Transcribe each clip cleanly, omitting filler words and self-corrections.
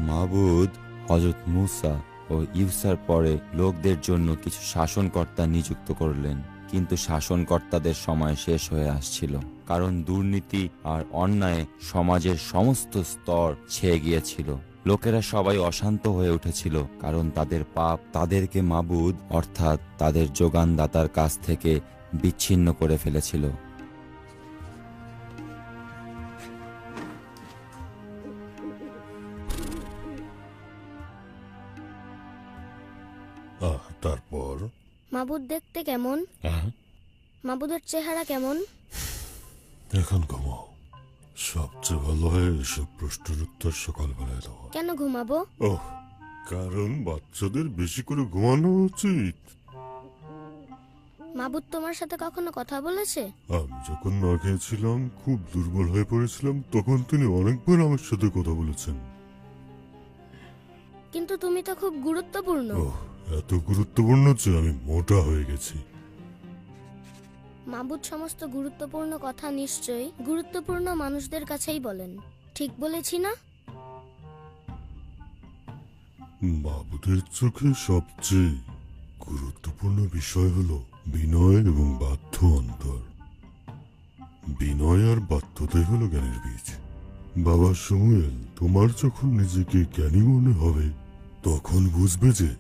মাবুদ হযরত মুসা ও ইউসার পরে লোকদের জন্য কিছু শাসনকর্তা নিযুক্ত করলেন, কিন্তু শাসনকর্তাদের সময় শেষ হয়ে আসছিল, কারণ দুর্নীতি আর অন্যায় সমাজের সমস্ত স্তর ছেয়ে গিয়েছিল। লোকেরা সবাই অশান্ত হয়ে উঠেছিল, কারণ তাদের পাপ তাদেরকে মাবুদ অর্থাৎ তাদের যোগানদাতার কাছ থেকে বিচ্ছিন্ন করে ফেলেছিল। তারপর মাবুদ দেখতে কেমন? মাবুদের চেহারা কেমন? এখন ঘুমাও। সবচেয়ে ভালো হয় এসব প্রশ্নের উত্তর সকালবেলায় দেওয়া। কেন ঘুমাবো? ওহ, কারণ বাচ্চাদের বেশি করে ঘুমানো উচিত। মাবুদ তোমার সাথে কখনো কথা বলেছে? আমি যখন না খেয়েছিলাম, খুব দুর্বল হয়ে পড়েছিলাম, তখন তিনি অনেকবার আমার সাথে কথা বলেছেন। কিন্তু তুমি তো খুব গুরুত্বপূর্ণ। ওহ, এত গুরুত্বপূর্ণ যে আমি মোটা হয়ে গেছি। মাবুদ সমস্ত গুরুত্বপূর্ণ কথা নিশ্চয়ই গুরুত্বপূর্ণ মানুষদের কাছেই বলেন, ঠিক বলেছি না? মাবুদের চোখে সবচেয়ে গুরুত্বপূর্ণ বিষয় হলো বিনয় এবং বাধ্য অন্তর। বিনয় আর বাধ্যতাই হলো জ্ঞানের বীজ। বাবা সমুয়েল, তোমার যখন নিজেকে জ্ঞানী মনে হবে, তখন বুঝবে যে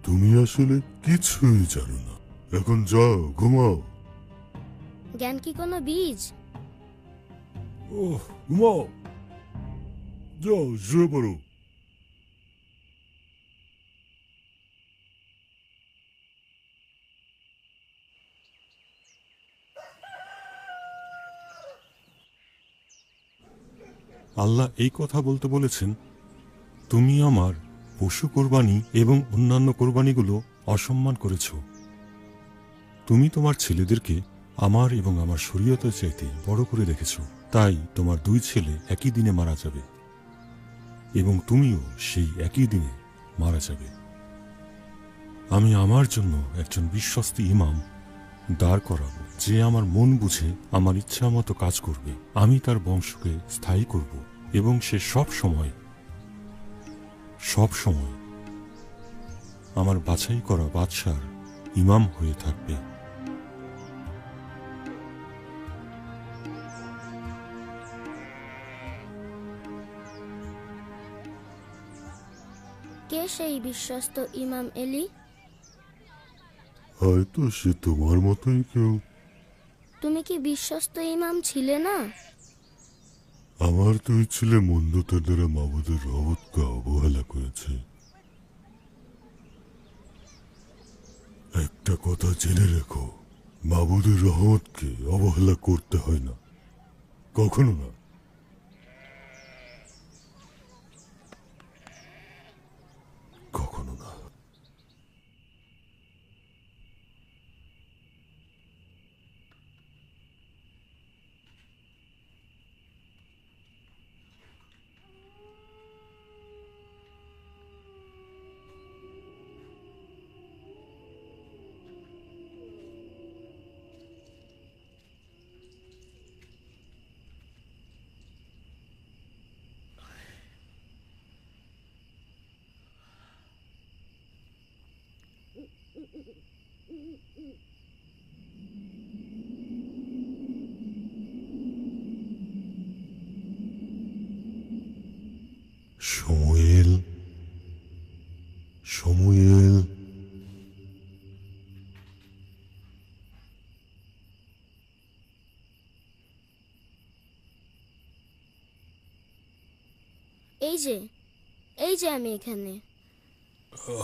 তুমি আসলে কিছুই জানো না। এখন যাও, ঘুমাও। জ্ঞান কি কোনো বীজ? ওহ, ঘুমাও, যাও শুয়ে পড়ো। আল্লাহ এই কথা বলতে বলেছেন, তুমি আমার পশু কোরবানি এবং অন্যান্য কোরবানিগুলো অসম্মান করেছ। তুমি তোমার ছেলেদেরকে আমার এবং আমার শরীয়তের চাইতে বড় করে রেখেছ, তাই তোমার 2 ছেলে একই দিনে মারা যাবে এবং তুমিও সেই একই দিনে মারা যাবে। আমি আমার জন্য একজন বিশ্বস্ত ইমাম দাঁড় করাবো, যে আমার মন বুঝে আমার ইচ্ছা মতো কাজ করবে। আমি তার বংশকে স্থায়ী করব এবং সে সব সময় আমার বাছাই করা বাদশার ইমাম হয়ে থাকবে। কে সেই বিশ্বস্ত ইমাম এলি? হয়তো সে তোমার মতোই কেউ। তুমি কি বিশ্বস্ত ইমাম ছিলে না? আমার 2 ছেলে মন্দতার দ্বারা মাবুদের রহমতকে অবহেলা করেছে। একটা কথা জেনে রেখো, মাবুদের রহমতকে অবহেলা করতে হয় না, কখনো না। কখনো না। সমুয়েল, সমুয়েল, এই যে আমি এখানে।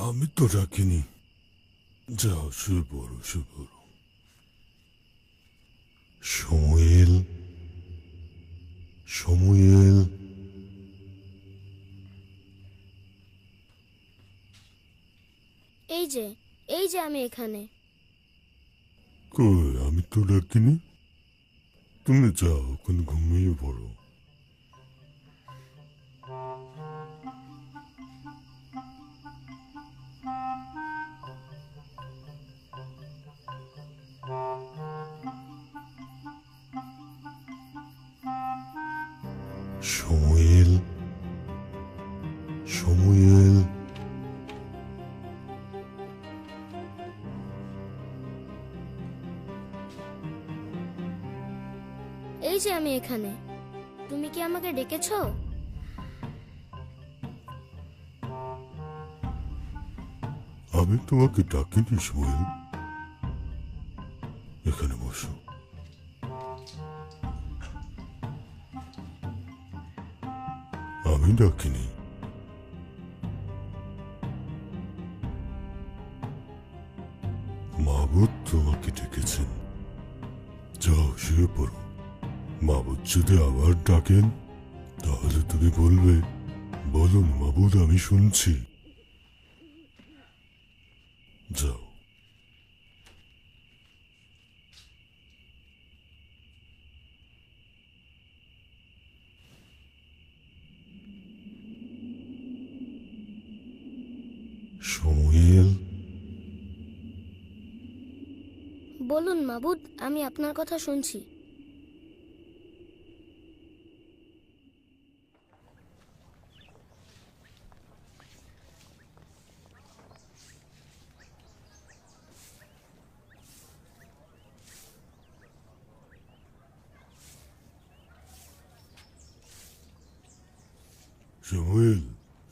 আমি তো ডাকিনি। যাও শুয়ে পড়ো, শুয়ে পড়ো। সমুয়েল, সমুয়েল, এই যে আমি এখানে। কই, আমি তো ডাকিনি। তুমি যাও, ওখানে ঘুমিয়ে পড়ো। সমুয়েল, যে আমি এখানে। তুমি কি আমাকে ডেকেছো? আমি তোমাকে ডাকিনি সময়। এখানে বসো। আমি ডাকিনি। মাবুদ তোমাকে ডেকেছেন। যাও শুয়ে পড়ো। মাবুদ যদি আবার ডাকেন তাহলে তুমি বলবে, বলুন মাবুদ আমি শুনছি। যাও। সমুয়েল, বলুন মাবুদ, আমি আপনার কথা শুনছি। সমুয়েল,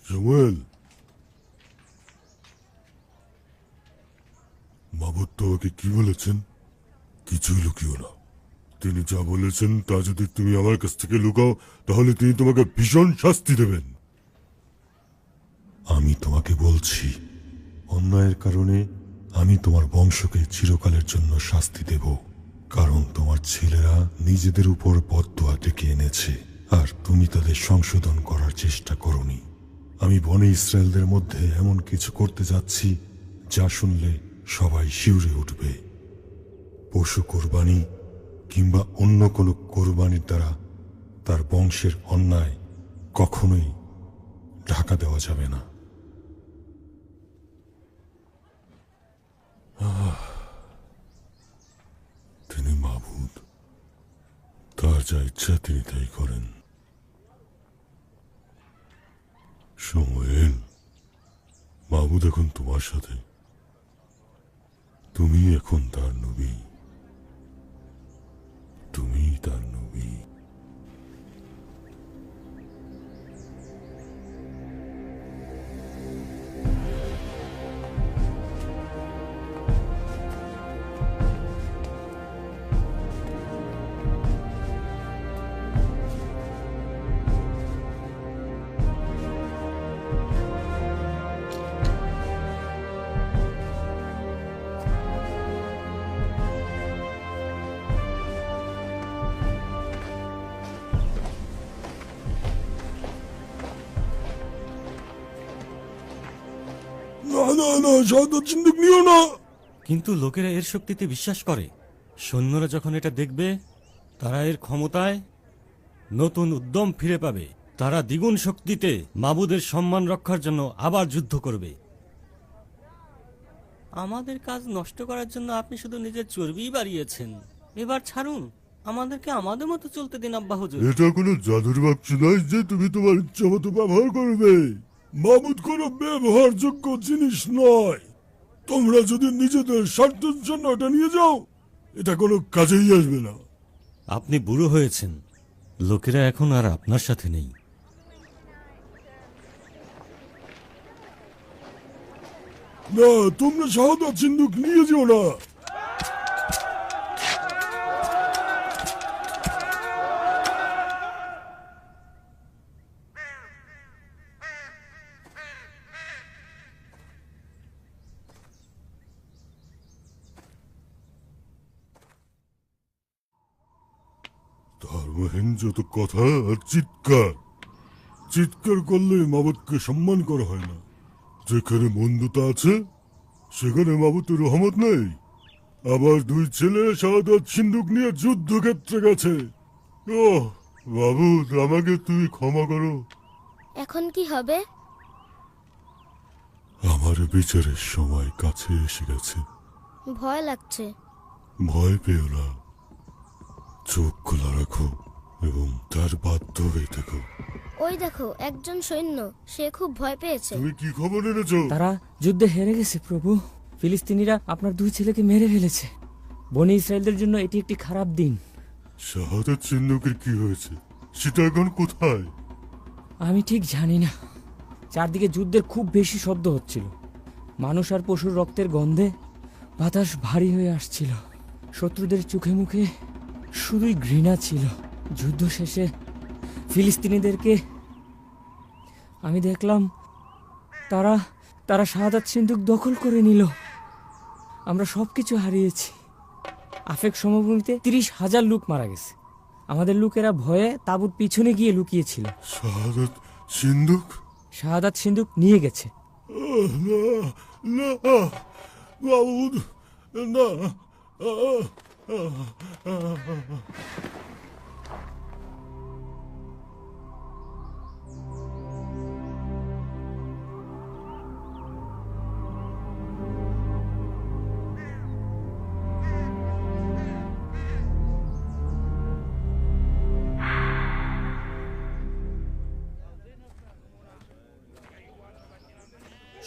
সমুয়েল। মাবুদ তোমাকে কি বলেছেন? কিছুই লুকিও না। তিনি যা বলেছেন তা যদি তুমি আমার কাছ থেকে লুকাও তাহলে তিনি তোমাকে ভীষণ শাস্তি দেবেন। আমি তোমাকে বলছি, অন্যায়ের কারণে আমি তোমার বংশকে চিরকালের জন্য শাস্তি দেব, কারণ তোমার ছেলেরা নিজেদের উপর বদদোয়া ডেকে এনেছে আর তুমি তাদের সংশোধন করার চেষ্টা করনি। আমি বনে ইসরায়েলদের মধ্যে এমন কিছু করতে যাচ্ছি যা শুনলে সবাই শিউরে উঠবে। পশু কোরবানি কিংবা অন্য কোনো কোরবানির দ্বারা তার বংশের অন্যায় কখনোই ঢাকা দেওয়া যাবে না। তিনি মাবুদ, তার যা ইচ্ছা তিনি তাই করেন। সমুয়েল, মাবুদ এখন তোমার সাথে। তুমি এখন তার নবী। তুমি তার নবী। না না না, শাহাদাত সিন্দুক নিও না। কিন্তু লোকেরা এর শক্তিতে বিশ্বাস করে। সৈন্যরা যখন এটা দেখবে তারা এর ক্ষমতায় নতুন উদ্যম ফিরে পাবে। তারা দ্বিগুণ শক্তিতে মাবুদের সম্মান রক্ষার জন্য আবার যুদ্ধ করবে। আমাদের কাজ নষ্ট করার জন্য আপনি শুধু নিজের চর্বিই বাড়িয়েছেন। এবার ছাড়ুন, আমাদেরকে আমাদের মতো চলতে দিন আব্বা হুজুর। এটা কোনো জাদুর বাক্স নয় যে তুমি তোমার ইচ্ছা মতো ব্যবহার করবে। মাবুদ কোনো ব্যবহারযোগ্য জিনিস নয়। তোমরা যদি নিজেদের স্বার্থের জন্য এটা নিয়ে যাও, এটা কোনো কাজেই আসবে না। আপনি বুড়ো হয়েছেন, লোকেরা এখন আর আপনার সাথে নেই। না, তোমরা শাহাদাত সিন্দুক নিয়ে যেও না। ধর্মহীন যত কথা আর চিৎকার। চিৎকার করলে মাবুদকে সম্মান করা হয় না। যেখানে বন্ধুতা আছে সেখানে মাবুদের রহমত নেই। আবার দুই ছেলে শাহাদাত সিন্দুক নিয়ে যুদ্ধক্ষেত্রে গেছে। ওহ মাবুদ, আমাকে তুমি ক্ষমা করো। এখন কি হবে? আমার বিচারের সময় কাছে এসে গেছে। ভয় লাগছে। ভয় পেও না, চোখ খোলা রাখো এবং তার বাধ্য হয়ে থেকো। ওই দেখো, একজন সৈন্য, সে খুব ভয় পেয়েছে। তুমি কি খবর এনেছো? তারা যুদ্ধে হেরে গেছে প্রভু। ফিলিস্তিনিরা আপনার দুই ছেলেকে মেরে ফেলেছে। বনি ইসরায়েলদের জন্য এটি একটি খারাপ দিন। শাহাদাত সিন্ধুকের কি হয়েছে সেটা এখন কোথায়? আমি ঠিক জানি না। চারদিকে যুদ্ধের খুব বেশি শব্দ হচ্ছিল। মানুষ আর পশুর রক্তের গন্ধে বাতাস ভারী হয়ে আসছিল। শত্রুদের চোখে মুখে শুধুই ঘৃণা ছিল। যুদ্ধ শেষে ফিলিস্তিনিদেরকে আমি দেখলাম তারা তারা শাহাদাত সিন্ধুক দখল করে নিল। আমরা সবকিছু হারিয়েছি। আফেক সমভূমিতে 30,000 লোক মারা গেছে। আমাদের লোকেরা ভয়ে তাঁবুর পিছনে গিয়ে লুকিয়েছিল। শাহাদাত সিন্ধুক? শাহাদাত সিন্ধুক নিয়ে গেছে। না, না, মাবুদ, না।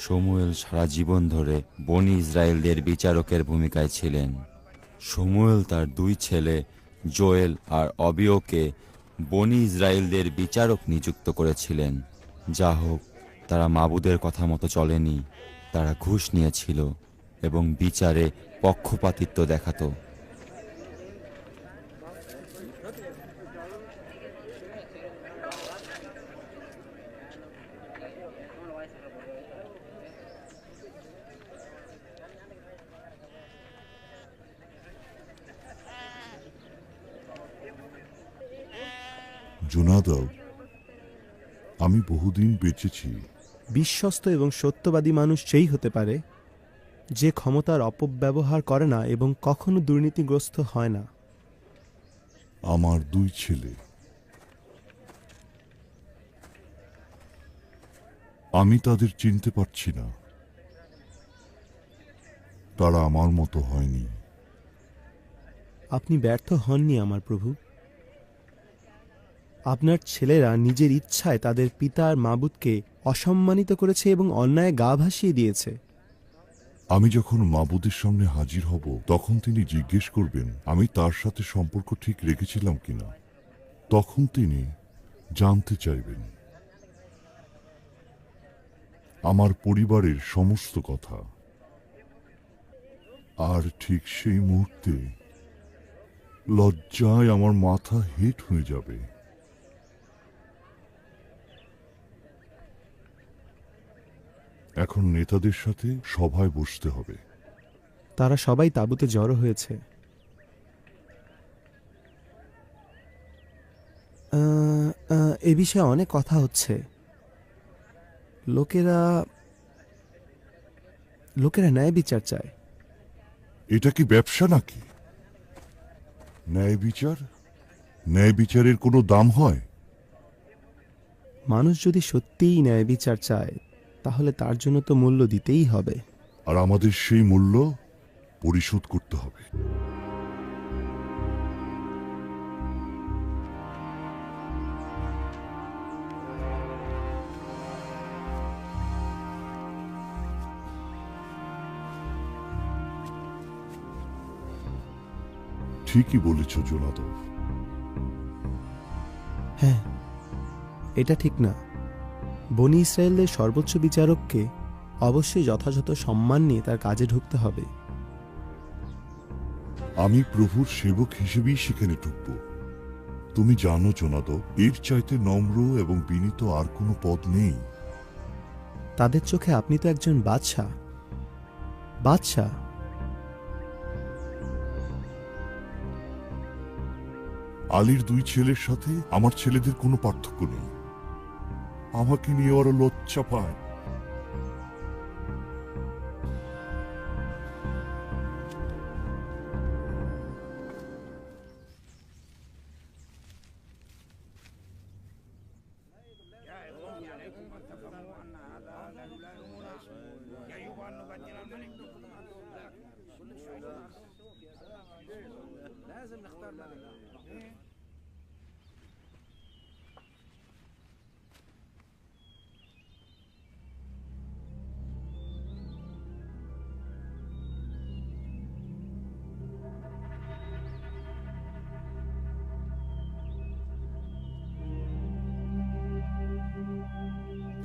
শমূয়েল সারা জীবন ধরে বনি ইসরায়েলদের বিচারকের ভূমিকায় ছিলেন। শমূয়েল তার 2 ছেলে জোয়েল আর অবিয়কে বনি ইসরায়েলদের বিচারক নিযুক্ত করেছিলেন। যা হোক, তারা মাবুদের কথা মতো চলেনি। তারা ঘুষ নিয়েছিল এবং বিচারে পক্ষপাতিত্ব দেখাতো। জোনাদাব, আমি বহুদিন বেঁচেছি। বিশ্বস্ত এবং সত্যবাদী মানুষ সেই হতে পারে যে ক্ষমতার অপব্যবহার করে না এবং কখনো দুর্নীতিগ্রস্ত হয় না। আমার 2 ছেলে, আমি তাদের চিনতে পারছি না। তারা আমার মতো হয়নি। আপনি ব্যর্থ হননি আমার প্রভু। আপনার ছেলেরা নিজের ইচ্ছায় তাদের পিতার মাবুদকে অসম্মানিত করেছে এবং অন্যায় গা ভাসিয়ে দিয়েছে। আমি যখন মাবুদের সামনে হাজির হব তখন তিনি জিজ্ঞেস করবেন আমি তার সাথে সম্পর্ক ঠিক রেখেছিলাম কিনা। তখন তিনি জানতে চাইবেন আমার পরিবারের সমস্ত কথা। আর ঠিক সেই মুহূর্তে লজ্জায় আমার মাথা হেঁট হয়ে যাবে। এখন নেতাদের সাথে সভায় বসতে হবে। তারা সবাই তাঁবুতে জড়ো হয়েছে। এ বিষয়ে অনেক কথা হচ্ছে। লোকেরা ন্যায় বিচার চায়। এটা কি ব্যবসা নাকি? ন্যায় বিচার? ন্যায় বিচারের কোনো দাম হয়? মানুষ যদি সত্যিই ন্যায় বিচার চায় তাহলে তার জন্য তো মূল্য দিতেই হবে। আর আমাদের সেই মূল্য পরিশোধ করতে হবে। ঠিকই বলেছ জোনাদব। হ্যাঁ, এটা ঠিক না। বনি ইসরায়েলদের সর্বোচ্চ বিচারককে অবশ্যই যথাযথ সম্মান নিয়ে তার কাজে ঢুকতে হবে। আমি প্রভুর সেবক হিসেবেই সেখানে ঢুকব। তুমি জানো জোনাদব, এর চাইতে নম্র এবং বিনীত আর কোনো পদ নেই। তাদের চোখে আপনি তো একজন বাদশাহ। বাদশাহ আলীর 2 ছেলের সাথে আমার ছেলেদের কোনো পার্থক্য নেই। আমাকে নিয়ে ওরা লজ্জা পায়।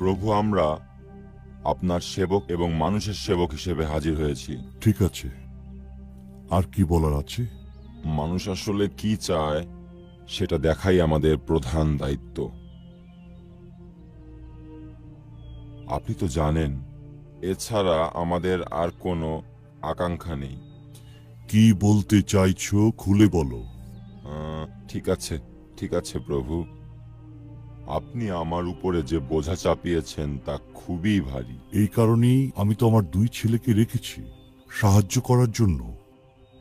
প্রভু, আমরা আপনার সেবক এবং মানুষের সেবক হিসেবে হাজির হয়েছি। ঠিক আছে, আর কি বলার আছে? মানুষ আসলে কি চায় সেটা দেখাই আমাদের প্রধান দায়িত্ব। আপনি তো জানেন, এছাড়া আমাদের আর কোনো আকাঙ্ক্ষা নেই। কি বলতে চাইছো খুলে বলো। ঠিক আছে, ঠিক আছে প্রভু। আপনি আমার উপরে যে বোঝা চাপিয়েছেন তা খুবই ভারী। এই কারণেই আমি তো আমার 2 ছেলেকে রেখেছি সাহায্য করার জন্য।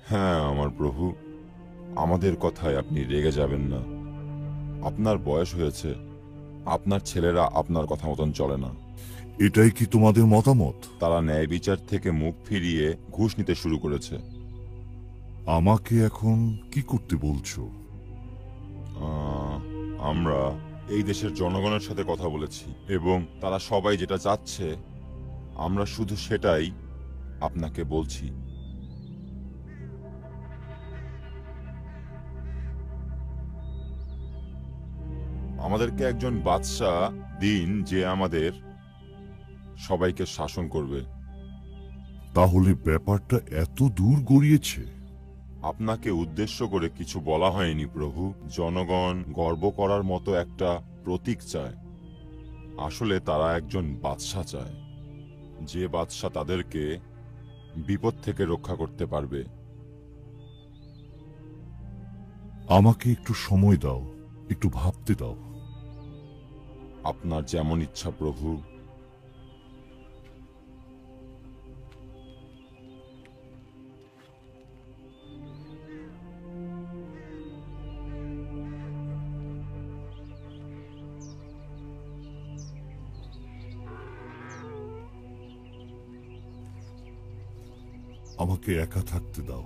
হ্যাঁ আমার প্রভু, আমাদের কথায় আপনি রেগে যাবেন না। আপনার বয়স হয়েছে, আপনার ছেলেরা আপনার কথা মতন চলে না। এটাই কি তোমাদের মতামত? তারা ন্যায় বিচার থেকে মুখ ফিরিয়ে ঘুষ নিতে শুরু করেছে। আমাকে এখন কি করতে বলছো? আমরা এই দেশের জনগণের সাথে কথা বলেছি এবং তারা সবাই যেটা চাচ্ছে আমরা শুধু সেটাই আপনাকে বলছি। আমাদেরকে একজন বাদশা দিন যে আমাদের সবাইকে শাসন করবে। তাহলে ব্যাপারটা এত দূর গড়িয়েছে? আপনাকে উদ্দেশ্য করে কিছু বলা হয়নি প্রভু। জনগণ গর্ব করার মতো একটা প্রতীক চায়। আসলে তারা একজন বাদশা চায়, যে বাদশা তাদেরকে বিপদ থেকে রক্ষা করতে পারবে। আমাকে একটু সময় দাও, একটু ভাবতে দাও। আপনার যেমন ইচ্ছা প্রভু। আমাকে একা থাকতে দাও।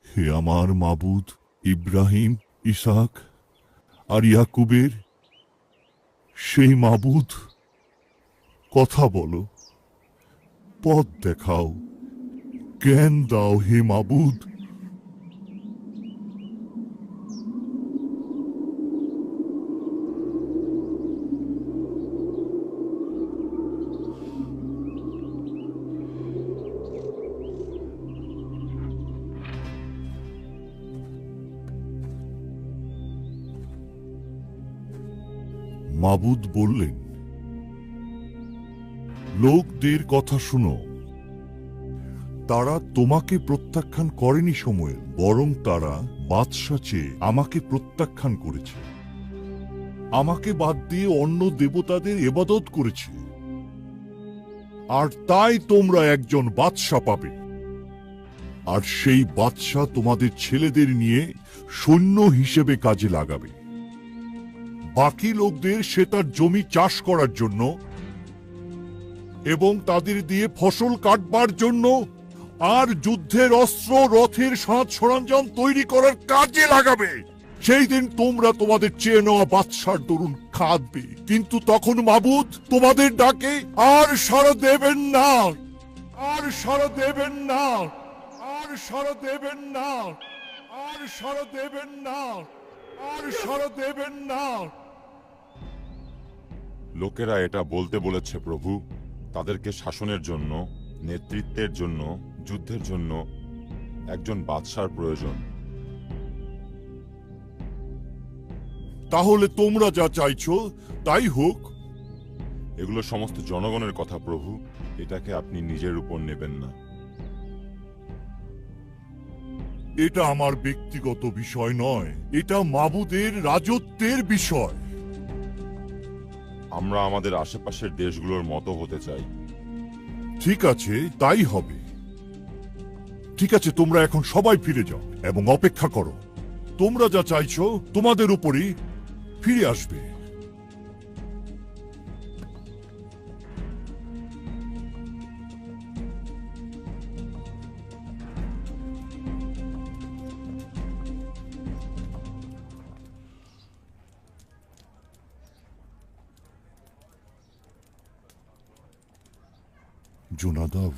হে আমার মাবুদ, ইব্রাহিম, ইসাক আর ইয়াকুবের সেই মাবুদ, কথা বলো, পথ দেখাও, জ্ঞান দাও হে মাবুদ। মাবুদ বললেন, লোকদের কথা শুনো। তারা তোমাকে প্রত্যাখ্যান করেনি সময়েল, বরং তারা বাদশা চেয়ে আমাকে প্রত্যাখ্যান করেছে। আমাকে বাদ দিয়ে অন্য দেবতাদের ইবাদত করেছে। আর তাই তোমরা একজন বাদশা পাবে। আর সেই বাদশা তোমাদের ছেলেদের নিয়ে সৈন্য হিসেবে কাজে লাগাবে। বাকি লোকদের সে তার জমি চাষ করার জন্য এবং তাদের দিয়ে ফসল কাটবার জন্য আর যুদ্ধের অস্ত্র, রথের সাজ সরঞ্জাম তৈরি করার কাজে লাগাবে। সেই দিন তোমরা তোমাদের চেয়ে নেওয়া বাদশার দরুন কাঁদবে, কিন্তু তখন মাবুদ তোমাদের ডাকে আর সাড়া দেবেন না, আর সাড়া দেবেন না, আর সাড়া দেবেন না, আর সাড়া দেবেন না, আর সাড়া দেবেন না। লোকেরা এটা বলতে বলেছে প্রভু, তাদেরকে শাসনের জন্য, নেতৃত্বের জন্য, যুদ্ধের জন্য একজন বাদশার প্রয়োজন। তাহলে তোমরা যা চাইছো তাই হোক। এগুলো সমস্ত জনগণের কথা প্রভু, এটাকে আপনি নিজের উপর নেবেন না। এটা আমার ব্যক্তিগত বিষয় নয়, এটা মাবুদের রাজত্বের বিষয়। আমরা আমাদের আশেপাশের দেশগুলোর মতো হতে চাই। ঠিক আছে, তাই হবে। ঠিক আছে, তোমরা এখন সবাই ফিরে যাও এবং অপেক্ষা করো। তোমরা যা চাইছো তোমাদের উপরই ফিরে আসবে। জোনাদাব,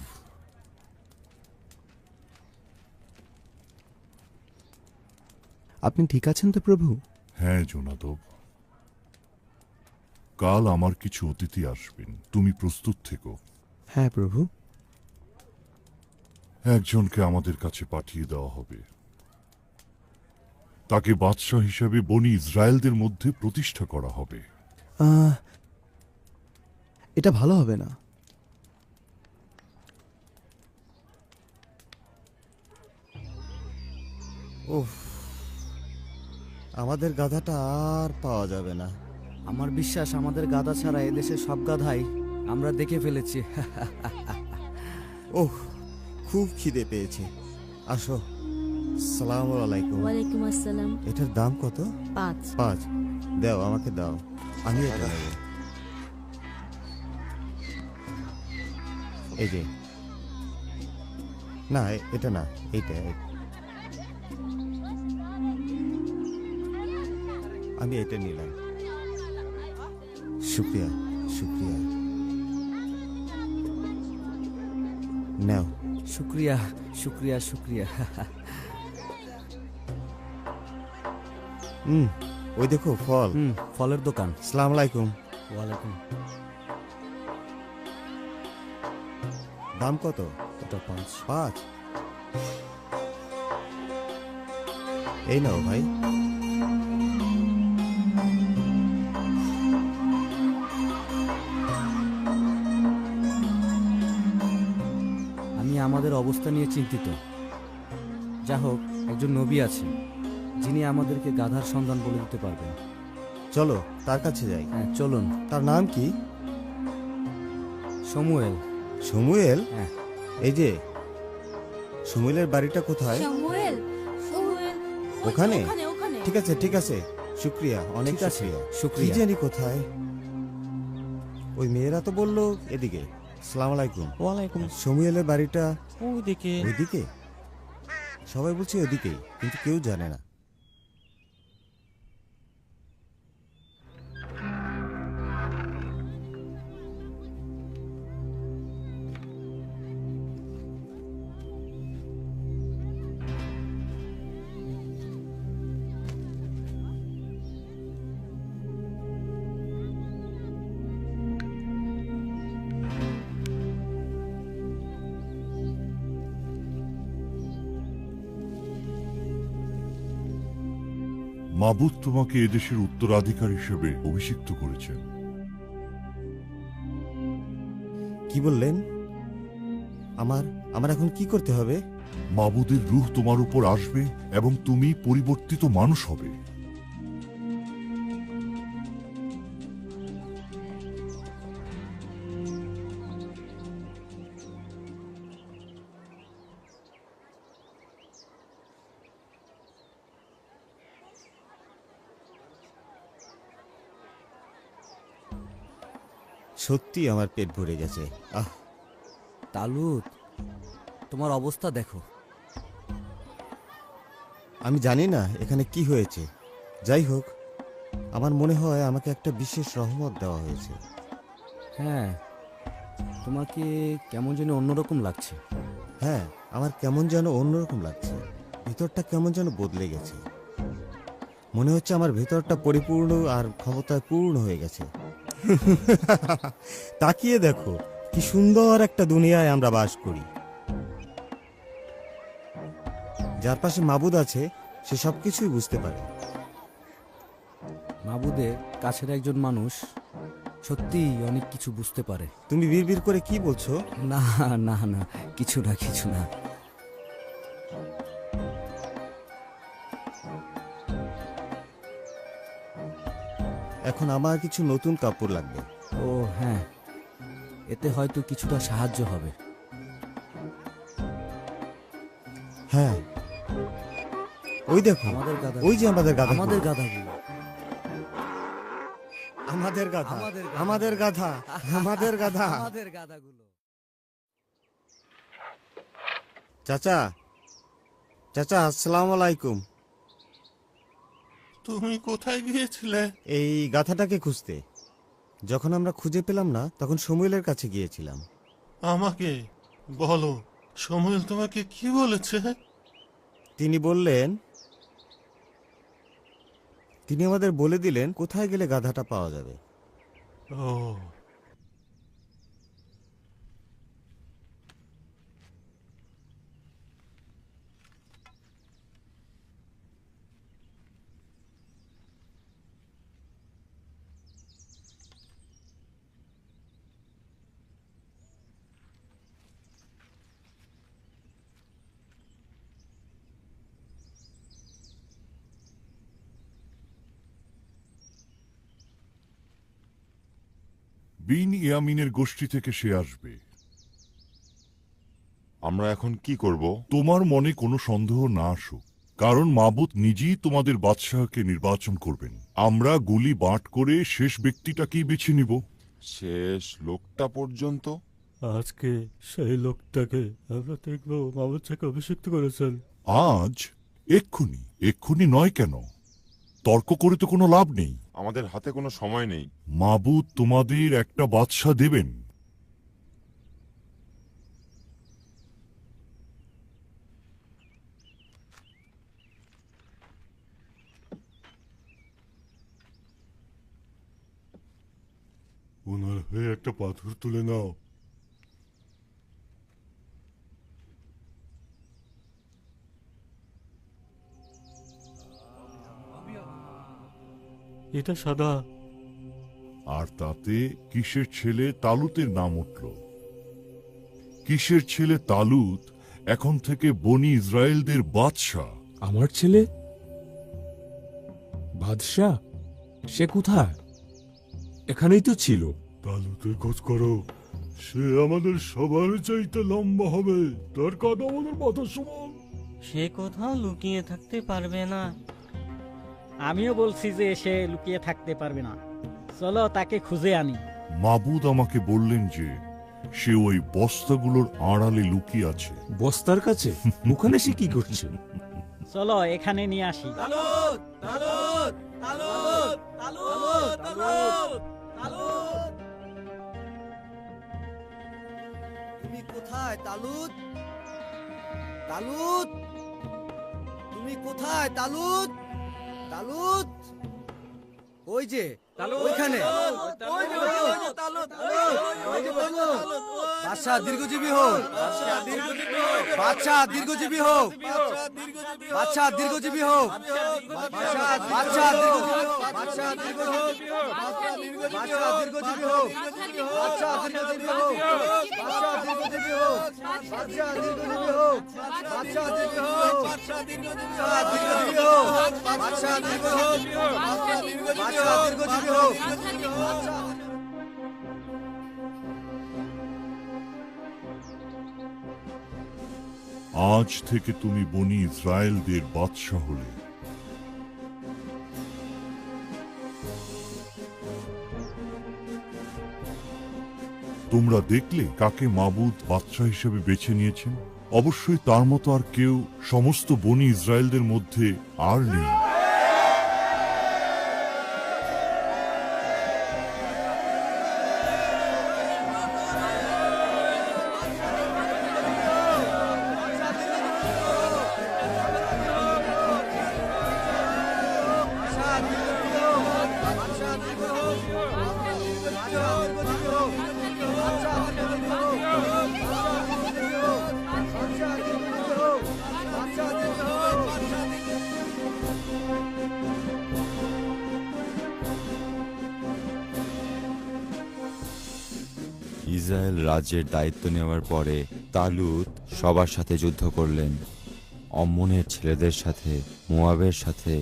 আপনি ঠিক আছেন তো প্রভু? হ্যাঁ জোনাদব, কাল আমার কিছু অতিথি আসবেন, তুমি প্রস্তুত থেকো। হ্যাঁ প্রভু। একজনকে আমাদের কাছে পাঠিয়ে দেওয়া হবে, তাকে বাদশাহ হিসেবে বনি ইসরায়েলদের মধ্যে প্রতিষ্ঠা করা হবে। এটা ভালো হবে না। উফ, আমাদের গাধাটা আর পাওয়া যাবে না। আমার বিশ্বাস আমাদের গাধা ছাড়া এদেশের সব গাধাই আমরা দেখে ফেলেছি। ওহ, খুব খিদে পেয়েছে। আসো। সালাম আলাইকুম। ওয়ালাইকুম আসসালাম। এটার দাম কত? 5। 5। দাও, আমাকে দাও, আমি এটা নেব। এই যে, না এটা না, এইটা। আমি এটা নিলাম। শুক্রিয়া, শুক্রিয়া। নাও। শুক্রিয়া, শুক্রিয়া, শুক্রিয়া। ওই দেখো ফল। ফলের দোকান। সালাম আলাইকুম। ওয়ালাইকুম। দাম কত? ওটা 5। 5। এই নাও ভাই। আমি আমাদের অবস্থা নিয়ে চিন্তিত। যা হোক, একজন নবী আছে যিনি আমাদেরকে গাধার সন্ধান বলে দিতে পারবেন। চলো তার কাছে যাই। হ্যাঁ চলুন। তার নাম কি? সমুয়েল। সমুয়েল? হ্যাঁ। এই যে, সমুয়েলের বাড়িটা কোথায়? সামুয়েল, সামুয়েল ওখানে? ওখানে ওখানে। ঠিক আছে, ঠিক আছে। শুক্রিয়া, অনেক ঠিক আছে, শুক্রিয়া। কি শুক্রিয়া। জানি কোথায়। ওই মেয়েরা তো বললো এদিকে। সালাম আলাইকুম। ওয়ালাইকুম। সমুয়েলের বাড়িটা ওইদিকে। ওইদিকে? সবাই বলছে ওইদিকেই, কিন্তু কেউ জানে না। মাবুদ তোমাকে এদেশের উত্তরাধিকার হিসেবে অভিষিক্ত করেছেন। কি বললেন? আমার এখন কি করতে হবে? মাবুদের রূহ তোমার উপর আসবে এবং তুমি পরিবর্তিত মানুষ হবে। সত্যি আমার পেট ভরে গেছে। তালুত, তোমার অবস্থা দেখো। আমি জানি না এখানে কি হয়েছে। যাই হোক, আমার মনে হয় আমাকে একটা বিশেষ রহমত দেওয়া হয়েছে। হ্যাঁ, তোমাকে কেমন যেন অন্যরকম লাগছে। হ্যাঁ, আমার কেমন যেন অন্যরকম লাগছে। ভিতরটা কেমন যেন বদলে গেছে। মনে হচ্ছে আমার ভেতরটা পরিপূর্ণ আর ক্ষমতায় পূর্ণ হয়ে গেছে। তাকিয়ে দেখো, কি সুন্দর একটা দুনিয়ায় আমরা বাস করি। যার পাশে মাবুদ আছে সে সবকিছুই বুঝতে পারে। মাবুদের কাছের একজন মানুষ সত্যি অনেক কিছু বুঝতে পারে। তুমি বিড়বিড় করে কি বলছো? না না না, কিছু না, কিছু না। এখন আমার কিছু নতুন কাপড় লাগবে। ও হ্যাঁ, এতে হয়তো কিছুটা সাহায্য হবে। হ্যাঁ, ওই দেখো, আমাদের গাধা, ওই যে আমাদের গাধা। আমাদের গাধাগুলো। আমাদের গাধা, আমাদের গাধা, আমাদের গাধা। আমাদের গাধাগুলো। চাচা, চাচা, আসসালামু আলাইকুম। তুমি কোথায় গিয়েছিলে? এই গাধাটাকে খুঁজতে। যখন আমরা খুঁজে পেলাম না, তখন সমুয়েলের কাছে গিয়েছিলাম। আমাকে বলো, সময়েল তোমাকে কি বলেছে? তিনি বললেন, তিনি আমাদের বলে দিলেন কোথায় গেলে গাধাটা পাওয়া যাবে। ও, বিন ইয়ামিনের গোষ্ঠী থেকে সে আসবে। আমরা এখন কি করব? তোমার মনে কোনো সন্দেহ না আসুক, কারণ মাবুদ নিজেই তোমাদের বাদশাহকে নির্বাচন করবেন। আমরা গুলি বাঁট করে শেষ ব্যক্তিটাকেই বেছে নিব। শেষ লোকটা পর্যন্ত? আজকে সেই লোকটাকে আমরা দেখবো মামুদ থেকে অভিষিক্ত করেছেন। আজ? এক্ষুনি? এক্ষুনি নয় কেন? তর্ক করে তো কোনো লাভ নেই। আমাদের হাতে কোনো সময় নেই। মাবুদ তোমাদের একটা বাদশা দেবেন। ওনার হয়ে একটা পাথর তুলে নাও। এটা সাদা। আর তাতে কিসের ছেলে তালুতের নাম উঠল। কিসের ছেলে তালুত এখন থেকে বনি ইসরায়েলদের বাদশাহ। আমার ছেলে বাদশাহ? সে কোথায়? এখানেই তো ছিল। তালুতের খোঁজ করো, সে আমাদের সবার চাইতে লম্বা হবে, তার কাঁধ আমাদের মাথা সমান। সে কোথাও লুকিয়ে থাকতে পারবে না। আমিও বলছি যে সে লুকিয়ে থাকতে পারবে না, চলো তাকে খুঁজে আনি। মাবুদ আমাকে বললেন যে সে ওই বস্তাগুলোর আড়ালে লুকিয়ে আছে। বস্তার কাছে? ওখানে সে কি করছে? চলো এখানে নিয়ে আসি। তুমি কোথায় তালুত? তালুত, তুমি কোথায় তালুত? তালুত, ওই যে ওইখানে। বাদশাহ দীর্ঘজীবী হোক, বাদশাহ দীর্ঘজীবী হোক, বাদশাহ দীর্ঘজীবী হোক, বাদশাহ দীর্ঘজীবী হোক, বাদশাহ দীর্ঘজীবী হোক, বাদশাহ দীর্ঘজীবী হোক, বাদশাহ দীর্ঘজীবী হোক, বাদশাহ দীর্ঘজীবী হোক, বাদশাহ দীর্ঘজীবী হোক, বাদশাহ দীর্ঘজীবী হোক, বাদশাহ দীর্ঘজীবী হোক, বাদশাহ দীর্ঘজীবী হোক, বাদশাহ দীর্ঘজীবী হোক। আজ থেকে তুমি বনি ইসরায়েলদের বাদশাহ হলে। তোমরা দেখলে কাকে মাবুদ বাদশাহ হিসেবে বেছে নিয়েছেন। অবশ্যই তার মতো আর কেউ সমস্ত বনি ইসরায়েলদের মধ্যে আর নেই। ইসরায়েল রাজ্যের দায়িত্ব নেওয়ার পরে তালুত সবার সাথে যুদ্ধ করলেন। অম্মনের ছেলেদের সাথে, মোয়াবের সাথে,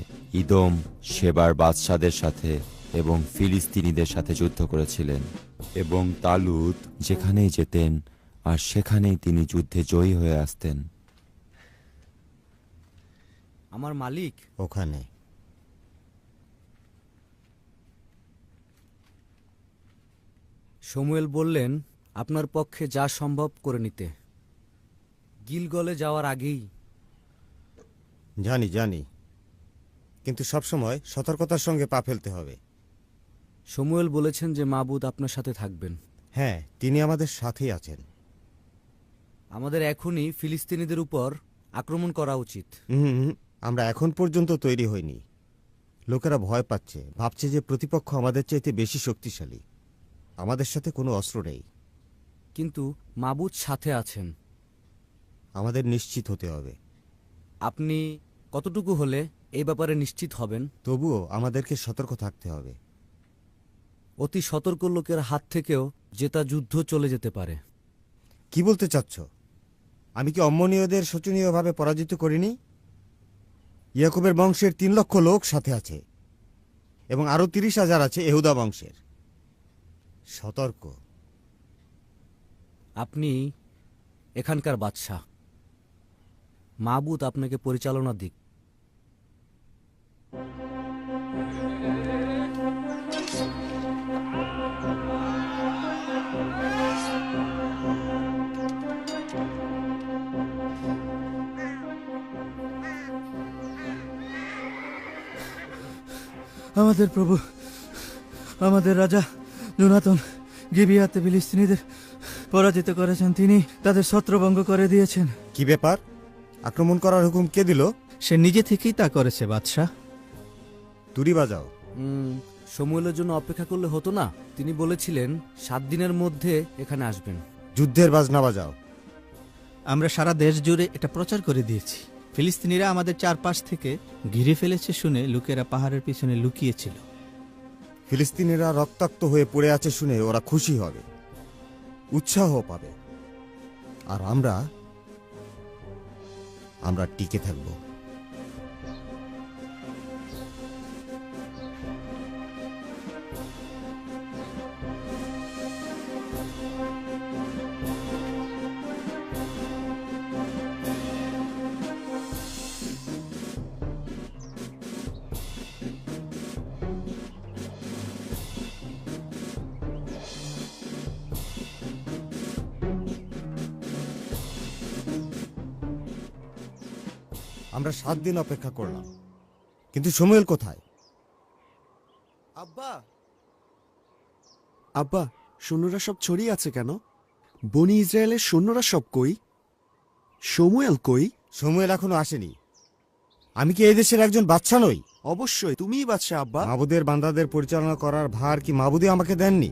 ইদম, শেবার বাদশাদের সাথে এবং ফিলিস্তিনিদের সাথে যুদ্ধ করেছিলেন। এবং তালুত যেখানেই যেতেন আর সেখানেই তিনি যুদ্ধে জয়ী হয়ে আসতেন। আমার মালিক ওখানে। শমূয়েল বললেন আপনার পক্ষে যা সম্ভব করে নিতে, গিলগলে যাওয়ার আগেই। জানি জানি, কিন্তু সবসময় সতর্কতার সঙ্গে পা ফেলতে হবে। শমূয়েল বলেছেন যে মাবুদ আপনার সাথে থাকবেন। হ্যাঁ, তিনি আমাদের সাথেই আছেন। আমাদের এখনই ফিলিস্তিনিদের উপর আক্রমণ করা উচিত। আমরা এখন পর্যন্ত তৈরি হইনি। লোকেরা ভয় পাচ্ছে, ভাবছে যে প্রতিপক্ষ আমাদের চাইতে বেশি শক্তিশালী। আমাদের সাথে কোনো অস্ত্র নেই। কিন্তু মাবুদ সাথে আছেন। আমাদের নিশ্চিত হতে হবে। আপনি কতটুকু হলে এই ব্যাপারে নিশ্চিত হবেন? তবুও আমাদেরকে সতর্ক থাকতে হবে। অতি সতর্ক লোকের হাত থেকেও জেতা যুদ্ধ চলে যেতে পারে। কি বলতে চাচ্ছ? আমি কি অম্মনীয়দের শোচনীয়ভাবে পরাজিত করিনি? ইয়াকুবের বংশের 3 লক্ষ লোক সাথে আছে এবং আরো 30,000 আছে ইহুদা বংশের। সতর্ক। আপনি এখানকার বাদশা। মাবুদ আপনাকে পরিচালনা দিক। আমাদের প্রভু, আমাদের রাজা জোনাতন গিবিয়াতে ফিলিস্তিনিদের পরাজিত করেছেন। তিনি তাদের ছত্রভঙ্গ করে দিয়েছেন। কি ব্যাপার? আক্রমণ করার হুকুম কে দিল? সে নিজে থেকেই তা করেছে বাদশাহ। তুরি বাজাও। সময়ের জন্য অপেক্ষা করলে হতো না? তিনি বলেছিলেন 7 দিনের মধ্যে এখানে আসবেন। যুদ্ধের বাজনা বাজাও। আমরা সারা দেশ জুড়ে এটা প্রচার করে দিয়েছি। ফিলিস্তিনিরা আমাদের চারপাশ থেকে ঘিরে ফেলেছে শুনে লোকেরা পাহাড়ের পিছনে লুকিয়েছিল। ফিলিস্তিনিরা রক্তাক্ত হয়ে পড়ে আছে শুনে ওরা খুশি হবে, উৎসাহ পাবে, আর আমরা টিকে থাকব। আমরা 7 দিন অপেক্ষা করলাম, কিন্তু সময়েল কোথায়? আব্বা, আব্বা, সৈন্যরা সব ছড়িয়ে আছে কেন? বনি ইসরায়েলের সৈন্যরা সব কই? সমুয়েল কই? সমুয়েল এখনো আসেনি। আমি কি এই দেশের একজন বাদশা নই? অবশ্যই তুমিই বাদশা আব্বা। মাবুদের বান্দাদের পরিচালনা করার ভার কি মাবুদে আমাকে দেননি?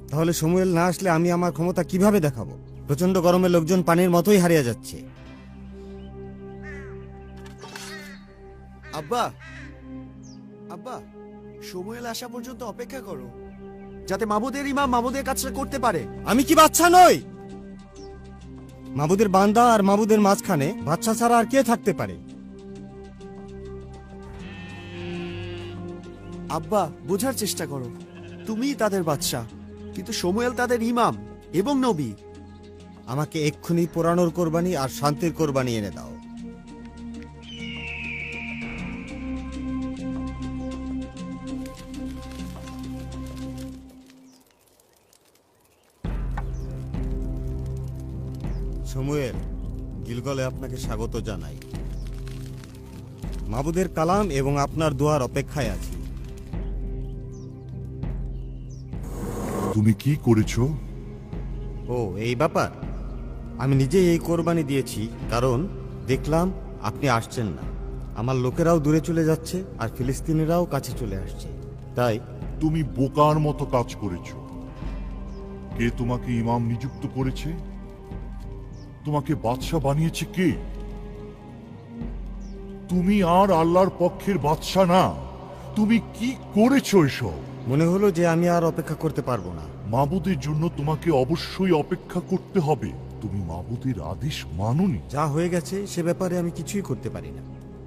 তাহলে সমুয়েল না আসলে আমি আমার ক্ষমতা কিভাবে দেখাবো? প্রচন্ড গরমে লোকজন পানির মতোই হারিয়ে যাচ্ছে। আব্বা, আব্বা, সমুয়েল আসা পর্যন্ত অপেক্ষা করো, যাতে মাবুদের ইমাম মাবুদের কাজটা করতে পারে। আমি কি বাদশা নই? মাবুদের বান্দা আর মাবুদের মাঝখানে বাদশা ছাড়া আর কে থাকতে পারে? আব্বা, বোঝার চেষ্টা করো, তুমিই তাদের বাদশা, কিন্তু সমুয়েল তাদের ইমাম এবং নবী। আমাকে এক্ষুনি পোড়ানোর কোরবানি আর শান্তির কোরবানি এনে দাও। সমুয়েল, গিলগলে আপনাকে স্বাগত জানাই। মাবুদের কালাম এবং আপনার দোয়ার অপেক্ষায় আছি। তুমি কি করেছো? ও, এই ব্যাপার। আমি নিজেই এই কোরবানি দিয়েছি, কারণ দেখলাম আপনি আসছেন না। আমার লোকেরাও দূরে চলে যাচ্ছে আর ফিলিস্তিনিরাও কাছে চলে আসছে, তাই। তুমি বোকার মতো কাজ করেছো। কে তোমাকে ইমাম নিযুক্ত করেছে? তোমাকে বাদশা বানিয়েছে কে? তুমি আর আল্লাহর পক্ষের বাদশা না। তুমি কি করেছো এসব? মনে হলো যে আমি আর অপেক্ষা করতে পারবো না। মাবুদের জন্য তোমাকে অবশ্যই অপেক্ষা করতে হবে। তুমি মাবুদের আদেশ মানোনি। যা হয়ে গেছে সে ব্যাপারে আমি কিছুই করতে পারি না।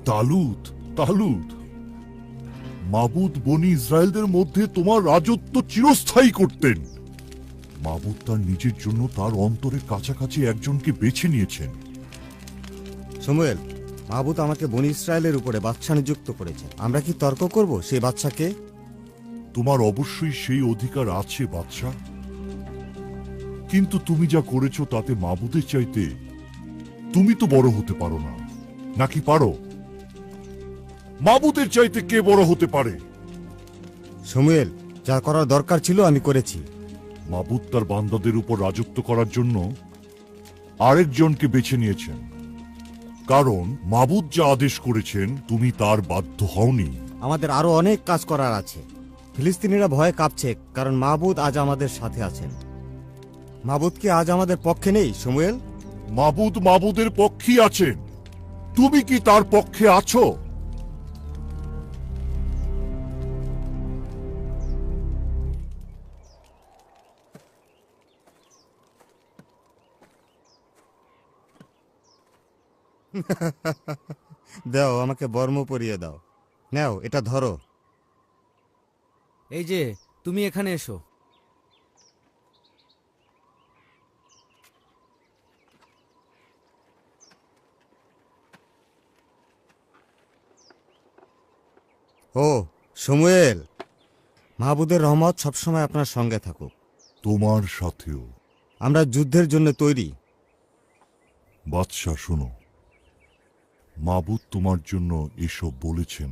তালুত, মাবুদ বনি ইসরায়েলদের মধ্যে তোমার রাজত্ব চিরস্থায়ী করতেন। মাবুদ তার নিজের জন্য তার অন্তরের কাছাকাছি একজনকে বেছে নিয়েছেন। সমুয়েল, মাবুদ আমাকে বনি ইসরায়েলের উপরে বাদশা নিযুক্ত করেছে। আমরা কি তর্ক করব সেই বাদশাকে? তোমার অবশ্যই সেই অধিকার আছে বাদশা, কিন্তু তুমি যা করেছো তাতে মাবুদের চাইতে তুমি তো বড় হতে পারো না, নাকি পারো? মাবুদের চাইতে কে বড় হতে পারে? সমুয়েল, যা করার দরকার ছিল আমি করেছি। মাবুদ তার বান্দাদের উপর রাজত্ব করার জন্য আরেকজনকে বেছে নিয়েছেন, কারণ মাবুদ যা আদেশ করেছেন তুমি তার বাধ্য হওনি। আমাদের আরো অনেক কাজ করার আছে। ফিলিস্তিনিরা ভয়ে কাঁপছে, কারণ মাবুদ আজ আমাদের সাথে আছেন। মাবুদ কি আজ আমাদের পক্ষে নেই শমূয়েল? মাবুদ মাবুদের পক্ষেই আছেন। তুমি কি তার পক্ষে আছো? দাও, আমাকে বর্ম পরিয়ে দাও। নাও, এটা ধরো। এই যে, তুমি এখানে এসো। ও শমূয়েল, মাহবুদের রহমত সবসময় আপনার সঙ্গে থাকুক। তোমার সাথেও। আমরা যুদ্ধের জন্য তৈরি। বাদশাহ শোনো, মাবুদ তোমার জন্য এসব বলেছেন।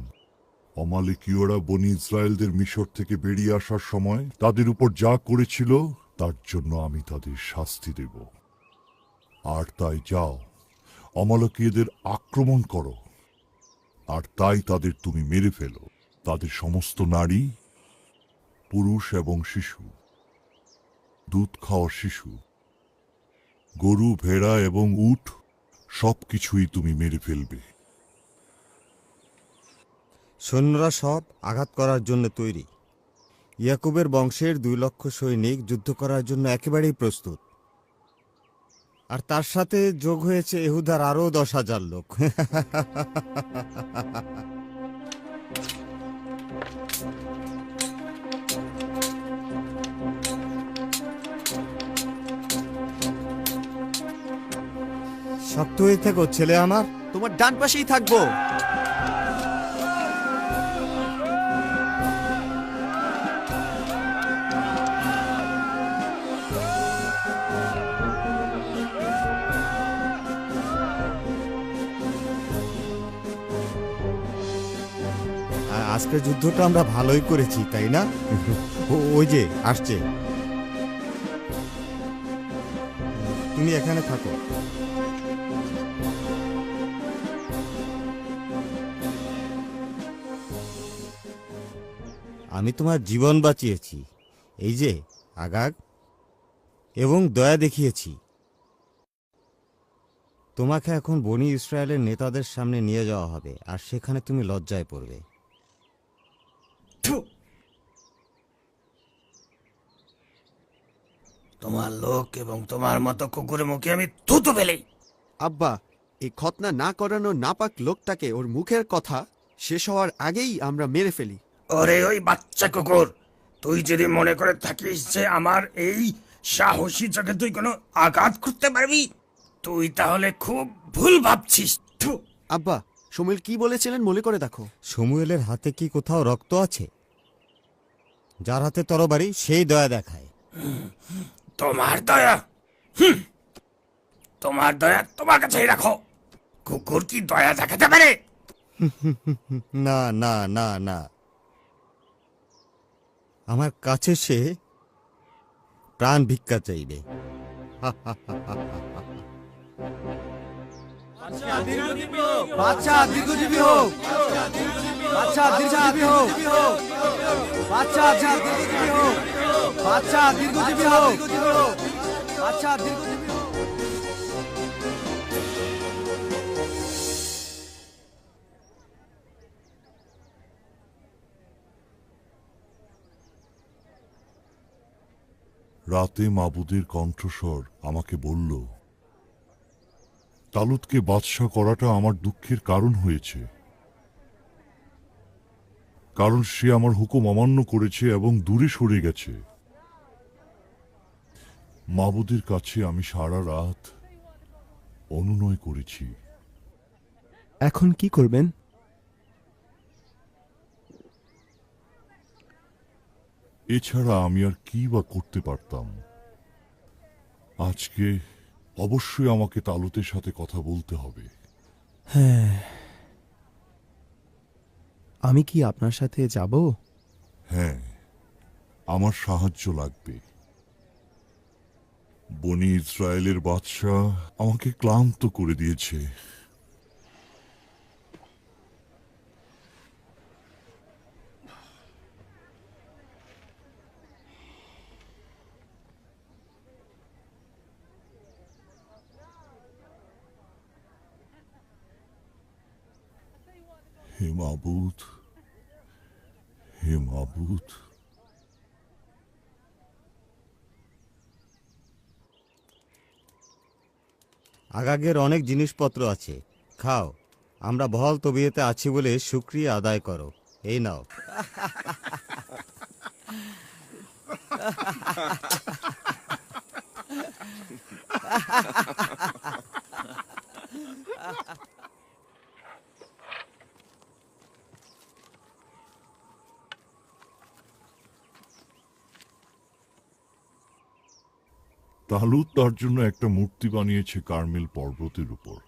অমালেকীয়রা বনি ইসরায়েলদের মিশর থেকে বেরিয়ে আসার সময় তাদের উপর যা করেছিল তার জন্য আমি তাদের শাস্তি দেব। আর তাই যাও, অমালেকীয়দের আক্রমণ করো, আর তাই তাদের তুমি মেরে ফেলো, তাদের সমস্ত নারী, পুরুষ এবং শিশু, দুধ খাওয়া শিশু, গরু, ভেড়া এবং উট, সবকিছুই তুমি মেরে ফেলবে। সৈন্যরা সব আঘাত করার জন্য তৈরি। ইয়াকুবের বংশের 2 লক্ষ সৈনিক যুদ্ধ করার জন্য একেবারেই প্রস্তুত। আর তার সাথে যোগ হয়েছে ইহুদার আরো 10,000 লোক। শক্ত হয়ে থেকো ছেলে আমার। তোমার ডান পাশেই থাকবো। আজকের যুদ্ধটা আমরা ভালোই করেছি, তাই না? ওই যে আসছে। তুমি এখানে থাকো। আমি তোমার জীবন বাঁচিয়েছি, এই যে আগাগ, এবং দয়া দেখিয়েছি। তোমাকে এখন বনি ইসরায়েলের নেতাদের সামনে নিয়ে যাওয়া হবে, আর সেখানে তুমি লজ্জায় পড়বে। তোমার লোক এবং তোমার মতো কুকুরের মুখে আমি থুতু ফেলি। আব্বা, এই খতনা না করানো নাপাক লোকটাকে ওর মুখের কথা শেষ হওয়ার আগেই আমরা মেরে ফেলি। ওরে ওই বাচ্চা কুকুর, তুই যদি মনে করে থাকিস যে আমার এই সাহসী চোখে তুই কোনো আঘাত করতে পারবি, তুই তাহলে খুব ভুল ভাবছিস। আব্বা, শমূয়েল কি বলেছিলেন মনে করে দেখো। শমূয়েলের হাতে কি কোথাও রক্ত আছে? যার হাতে তরবারি সেই দয়া দেখায়। তোমার দয়া? তোমার দয়া তোমার কাছেই রাখো। কুকুর কি দয়া দেখাতে পারে? না না না না, আমার কাছে সে প্রাণ ভিক্ষা চাইবে। বাচ্চা দীর্ঘজীবী হোক। বাচ্চা দীর্ঘজীবী হোক। বাচ্চা দীর্ঘজীবী হোক। বাচ্চা দীর্ঘজীবী হোক। বাচ্চা দীর্ঘজীবী হোক। রাতে মাবুদের কণ্ঠস্বর আমাকে বলল, তালুতকে বাদশা করাটা আমার দুঃখের কারণ হয়েছে, কারণ সে আমার হুকুম অমান্য করেছে এবং দূরে সরে গেছে। মাবুদের কাছে আমি সারা রাত অনুনয় করেছি। এখন কি করবেন? এছাড়া আমি আর কি বা করতে পারতাম। আজকে অবশ্যই আমাকে তালুতের সাথে কথা বলতে হবে। হ্যাঁ, আমি কি আপনার সাথে যাব? হ্যাঁ, আমার সাহায্য লাগবে। বনি ইসরায়েলের বাদশাহ আমাকে ক্লান্ত করে দিয়েছে। হে মাবুদ, হে মাবুদ, আগাগের অনেক জিনিসপত্র আছে, খাও। আমরা বহল তবিয়তে আছি বলে শুকরিয়া আদায় করো। এই নাও। তালুত তার জন্য একটা মূর্তি বানিয়েছে কার্মেল পর্বতের উপর।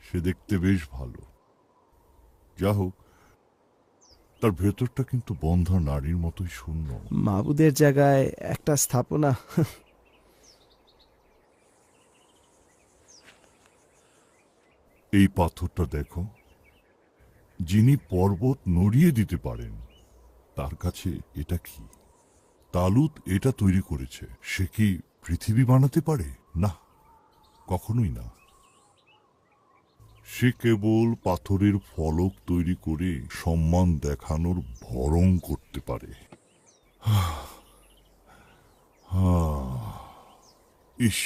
সে দেখতে বেশ ভালো। যা হোক, তার ভেতরটা কিন্তু বন্ধা নারীর মতোই শূন্য। মাবুদের জায়গায় একটা স্থাপনা। এই পাথরটা দেখো, যিনি পর্বত নড়িয়ে দিতে পারেন তার কাছে এটা কি? তালুত এটা তৈরি করেছে। সে কি পৃথিবী বানাতে পারে? না, কখনোই না। সে কেবল পাথরের ফলক তৈরি করে সম্মান দেখানোর ভরং করতে পারে। ইস,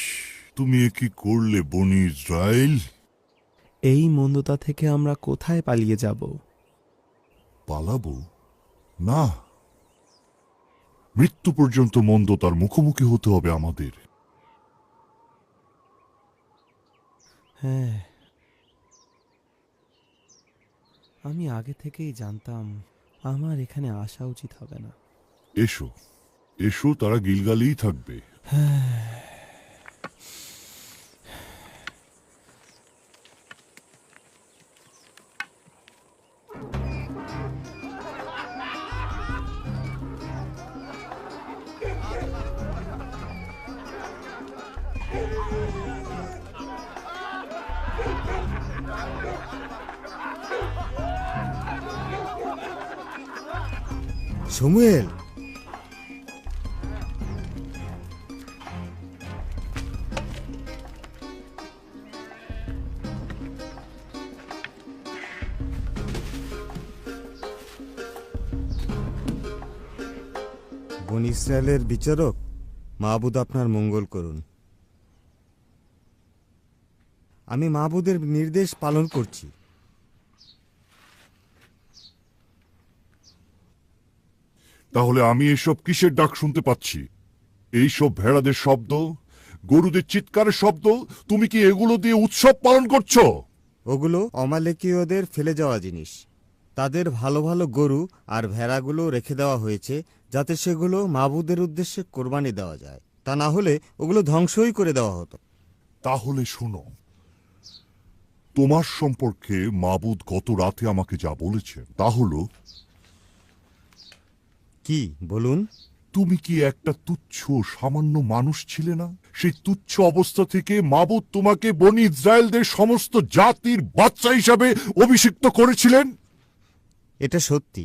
তুমি এ কি করলে বনি ইসরায়েল? এই মন্দতা থেকে আমরা কোথায় পালিয়ে যাব? পালাবো না, মৃত্যু পর্যন্ত মন্দতার মুখোমুখি হতে হবে আমাদের। হ্যাঁ, আমি আগে থেকেই জানতাম আমার এখানে আসা উচিত হবে না। এসো এসো, তারা গিলগালেই থাকবে। সমুয়েল, বনি ইসরায়েলের বিচারক, মাহবুদ আপনার মঙ্গল করুন। আমি মাহবুদের নির্দেশ পালন করছি। তাহলে আমি এসব কিসের ডাক শুনতে পাচ্ছি? এইসব ভেড়াদের শব্দ, গরুদের চিৎকারের শব্দ, তুমি কি এগুলো দিয়ে উৎসব পালন করছো? ওগুলো অমালেকীয়দের ফেলে যাওয়া জিনিস। তাদের ভালো ভালো গরু আর ভেড়াগুলো রেখে দেওয়া হয়েছে যাতে সেগুলো মাবুদের উদ্দেশ্যে কোরবানি দেওয়া যায়। তা না হলে ওগুলো ধ্বংসই করে দেওয়া হতো। তাহলে শোনো, তোমার সম্পর্কে মাবুদ গত রাতে আমাকে যা বলেছেন তা হলো, কি বলুন? তুমি কি একটা তুচ্ছ সামান্য মানুষ ছিলে না? সেই তুচ্ছ অবস্থা থেকে মাবুদ তোমাকে বনি ইসরায়েলদের সমস্ত জাতির বাচ্চা হিসাবে অভিষিক্ত করেছিলেন। এটা সত্যি।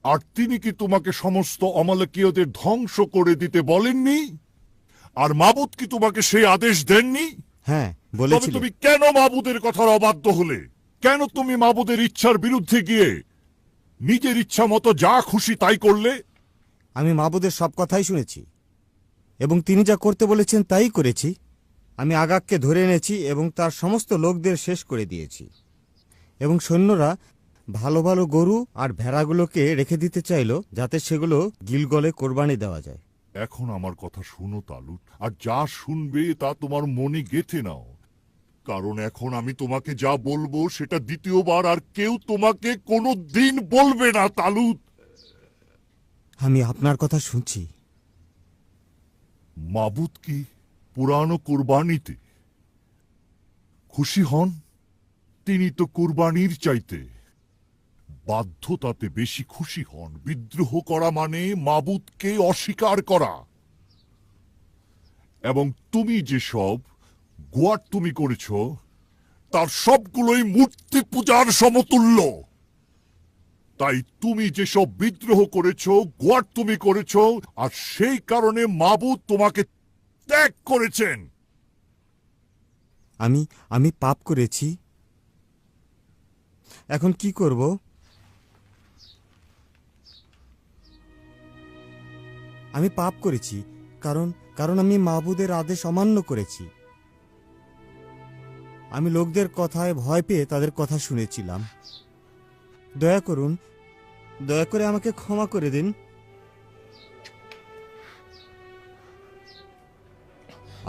আর তিনি কি তোমাকে সমস্ত অমালেকীয়দের ধ্বংস করে দিতে বলেননি? আর মাবুদ কি তোমাকে সেই আদেশ দেননি? হ্যাঁ, তবে বলেছিলেন। তুমি কেন মাবুদের কথার অবাধ্য হলে? কেন তুমি মাবুদের ইচ্ছার বিরুদ্ধে গিয়ে নিজের ইচ্ছা মতো যা খুশি তাই করলে? আমি মাবুদের সব কথাই শুনেছি এবং তিনি যা করতে বলেছেন তাই করেছি। আমি আগাগকে ধরে এনেছি এবং তার সমস্ত লোকদের শেষ করে দিয়েছি। এবং সৈন্যরা ভালো ভালো গরু আর ভেড়াগুলোকে রেখে দিতে চাইল যাতে সেগুলো গিলগলে কোরবানি দেওয়া যায়। এখন আমার কথা শুনো তালুত, আর যা শুনবে তা তোমার মনে গেঁথে নাও, কারণ এখন আমি তোমাকে যা বলবো সেটা দ্বিতীয়বার আর কেউ তোমাকে কোনো দিন বলবে না তালুত। আমি আপনার কথা শুনছি। মাবুদ কি পুরানো কুরবানিতে খুশি হন? তিনি তো কুরবানির চাইতে বাধ্যতাতে বেশি খুশি হন। বিদ্রোহ করা মানে মাবুদকে অস্বীকার করা। এবং তুমি যেসব গোয়ার তুমি করেছ তার সবগুলোই মূর্তি পূজার সমতুল্য। তাই তুমি যেসব বিদ্রোহ করেছ, গোয়ার তুমি করেছ, আর সেই কারণে মাবুদ তোমাকে ত্যাগ করেছেন। আমি পাপ করেছি, এখন কি করব? আমি পাপ করেছি কারণ আমি মাবুদের আদেশ অমান্য করেছি। আমি লোকদের কথায় ভয় পেয়ে তাদের কথা শুনেছিলাম। দয়া করে আমাকে ক্ষমা করে দিন।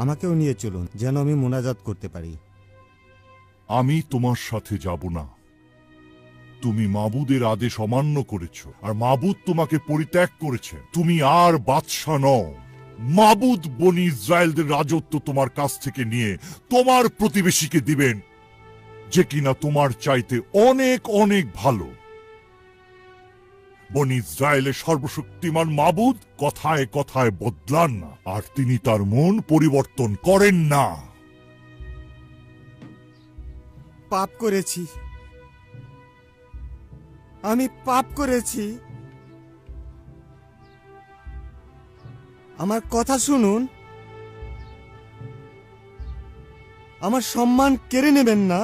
আমাকেও নিয়ে চলুন, যেন আমি মোনাজাত করতে পারি। আমি তোমার সাথে যাব না। তুমি মাবুদের আদেশ অমান্য করেছ, আর মাবুদ তোমাকে পরিত্যাগ করেছে। তুমি আর বাদশা নও। মাবুদ বনি ইসরায়েলদের রাজত্ব তোমার কাছ থেকে নিয়ে তোমার প্রতিবেশীকে দিবেন, যে কিনা তোমার চাইতে অনেক অনেক ভালো। বনি ইসরায়েলের সর্বশক্তিমান মাবুদ কথায় কথায় বদলান না, আর তিনি তার মন পরিবর্তন করেন না। পাপ করেছি, আমি পাপ করেছি। আমার কথা শুনুন, আমার সম্মান কেড়ে নেবেন না।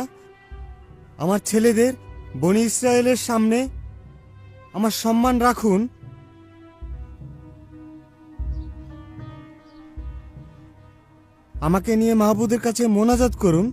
আমার ছেলেদের বনি ইসরায়েলের সামনে আমার সম্মান রাখুন। আমাকে নিয়ে মাহবুদের কাছে মোনাজাত করুন।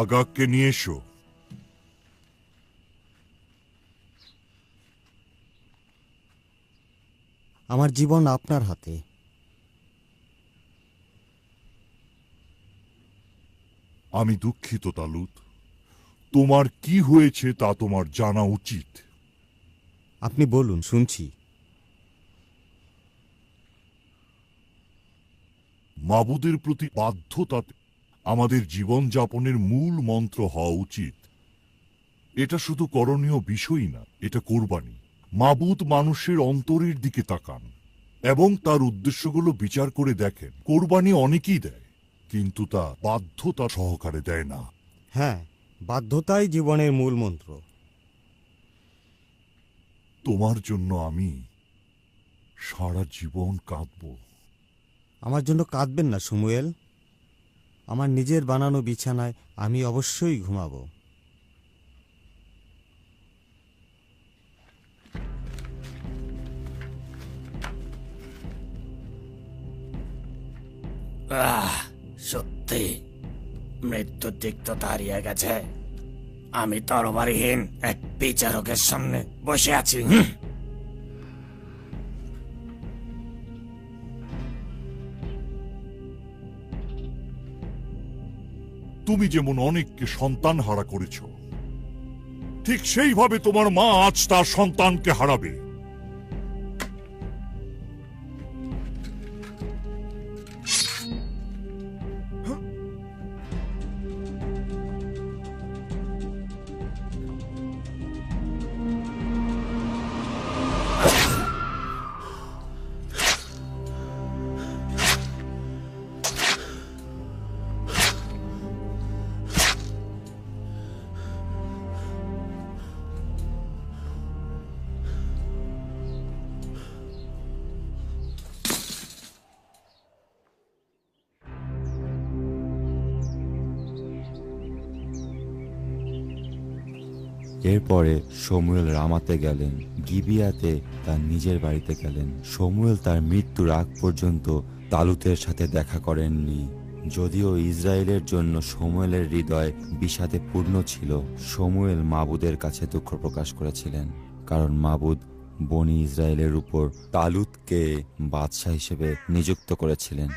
আগাগকে নিয়ে এসো। আমার জীবন আপনার হাতে। আমি দুঃখিত তালুত, তোমার কি হয়েছে তা তোমার জানা উচিত। আপনি বলুন, শুনছি। মাবুদের প্রতি বাধ্যতা আমাদের জীবনযাপনের মূল মন্ত্র হওয়া উচিত। এটা শুধু করণীয় বিষয় না, এটা কোরবানি। মাবুদ মানুষের অন্তরের দিকে তাকান এবং তার উদ্দেশ্যগুলো বিচার করে দেখেন। কোরবানি অনেকেই দেয়, কিন্তু তা বাধ্যতা সহকারে দেয় না। হ্যাঁ, বাধ্যতাই জীবনের মূল মন্ত্র। তোমার জন্য আমি সারা জীবন কাঁদব। আমার জন্য কাঁদবেন না সমুয়েল। আমার নিজের বানানো বিছানায় আমি অবশ্যই ঘুমাবো। সত্যি মৃত্যুর দিক তো দাঁড়িয়ে গেছে। আমি তরবারিহীন এক বিচারকের সামনে বসে আছি। তুমি যেমন অনেককে সন্তান হারা করেছ, ঠিক সেইভাবে তোমার মা আজ তার সন্তানকে হারাবে। এরপরে শমূয়েল রামাতে গেলেন, গিবিয়াতে তার নিজের বাড়িতে গেলেন। শমূয়েল তার মৃত্যুর আগ পর্যন্ত তালুতের সাথে দেখা করেননি। যদিও ইসরায়েলের জন্য শমূয়েলের হৃদয় বিষাদে পূর্ণ ছিল, শমূয়েল মাবুদের কাছে দুঃখ প্রকাশ করেছিলেন, কারণ মাবুদ বনি ইসরায়েলের উপর তালুতকে বাদশাহ হিসেবে নিযুক্ত করেছিলেন।